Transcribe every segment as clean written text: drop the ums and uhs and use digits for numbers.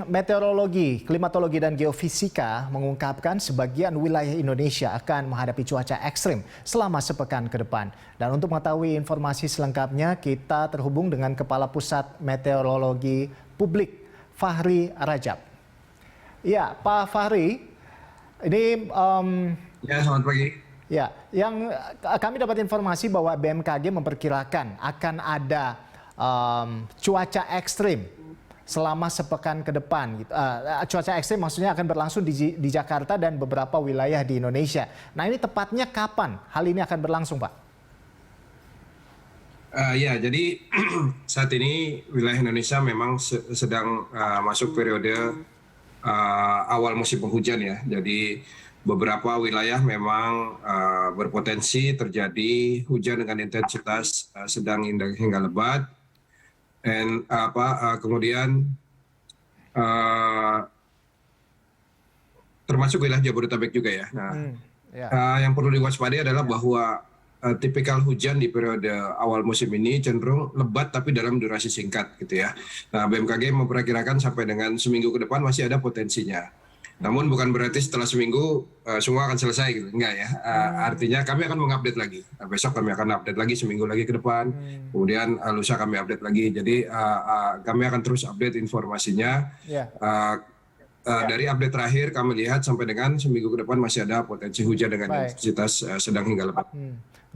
Meteorologi, Klimatologi, dan Geofisika mengungkapkan sebagian wilayah Indonesia akan menghadapi cuaca ekstrim selama sepekan ke depan. Dan untuk mengetahui informasi selengkapnya, kita terhubung dengan Kepala Pusat Meteorologi Publik, Fahri Rajab. Ya, Pak Fahri, ini... Ya, selamat pagi. Ya, yang kami dapat informasi bahwa BMKG memperkirakan akan ada cuaca ekstrim selama sepekan ke depan. Cuaca ekstrim maksudnya akan berlangsung di Jakarta dan beberapa wilayah di Indonesia. Nah, ini tepatnya kapan hal ini akan berlangsung, Pak? Ya, jadi saat ini wilayah Indonesia memang sedang masuk periode awal musim penghujan ya. Jadi beberapa wilayah memang berpotensi terjadi hujan dengan intensitas sedang hingga lebat. Dan kemudian termasuk wilayah Jabodetabek juga ya. Nah, yang perlu diwaspadai adalah bahwa tipikal hujan di periode awal musim ini cenderung lebat tapi dalam durasi singkat gitu ya. Nah, BMKG memperkirakan sampai dengan seminggu ke depan masih ada potensinya. Namun bukan berarti setelah seminggu semua akan selesai gitu, enggak ya. Artinya kami akan mengupdate lagi. Besok kami akan update lagi, seminggu lagi ke depan. Kemudian lusa kami update lagi. Jadi kami akan terus update informasinya. Dari update terakhir kami lihat sampai dengan seminggu ke depan masih ada potensi hujan dengan intensitas sedang hingga lebat.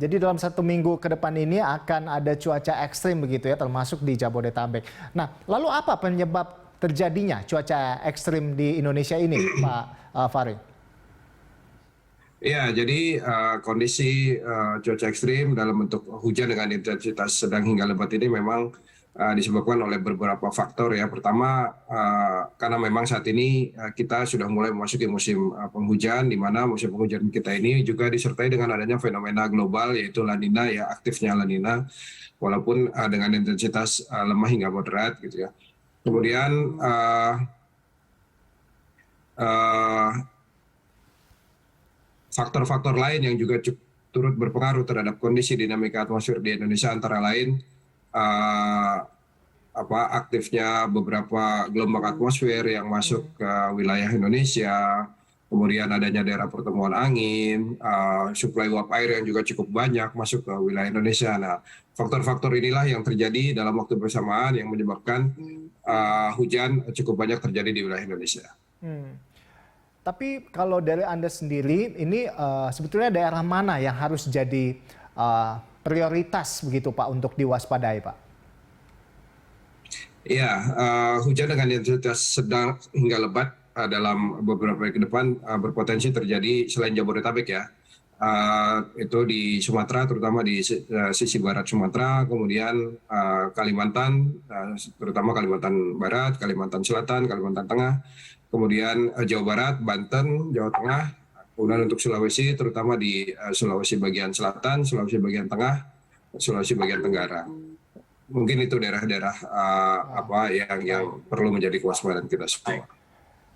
Jadi dalam 1 minggu ke depan ini akan ada cuaca ekstrim begitu ya, termasuk di Jabodetabek. Nah, lalu apa penyebab terjadinya cuaca ekstrim di Indonesia ini, Pak Fahri? Ya, jadi kondisi cuaca ekstrim dalam bentuk hujan dengan intensitas sedang hingga lebat ini memang disebabkan oleh beberapa faktor ya. Pertama, karena memang saat ini kita sudah mulai memasuki musim penghujan, di mana musim penghujan kita ini juga disertai dengan adanya fenomena global yaitu La Nina ya, aktifnya La Nina, walaupun dengan intensitas lemah hingga moderat gitu ya. Kemudian faktor-faktor lain yang juga turut berpengaruh terhadap kondisi dinamika atmosfer di Indonesia antara lain aktifnya beberapa gelombang atmosfer yang masuk ke wilayah Indonesia, kemudian adanya daerah pertemuan angin, suplai uap air yang juga cukup banyak masuk ke wilayah Indonesia. Nah, faktor-faktor inilah yang terjadi dalam waktu bersamaan yang menyebabkan hujan cukup banyak terjadi di wilayah Indonesia. Tapi kalau dari Anda sendiri, ini sebetulnya daerah mana yang harus jadi prioritas begitu Pak untuk diwaspadai Pak? Ya, hujan dengan intensitas sedang hingga lebat dalam beberapa hari ke depan berpotensi terjadi selain Jabodetabek ya. Itu di Sumatera, terutama di sisi barat Sumatera, kemudian Kalimantan, terutama Kalimantan Barat, Kalimantan Selatan, Kalimantan Tengah, kemudian Jawa Barat, Banten, Jawa Tengah, kemudian untuk Sulawesi, terutama di Sulawesi bagian selatan, Sulawesi bagian tengah, Sulawesi bagian tenggara. Mungkin itu daerah-daerah yang perlu menjadi kewaspadaan kita semua.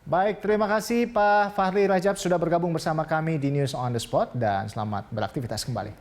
Baik, terima kasih Pak Fahri Rajab sudah bergabung bersama kami di News on the Spot dan selamat beraktivitas kembali.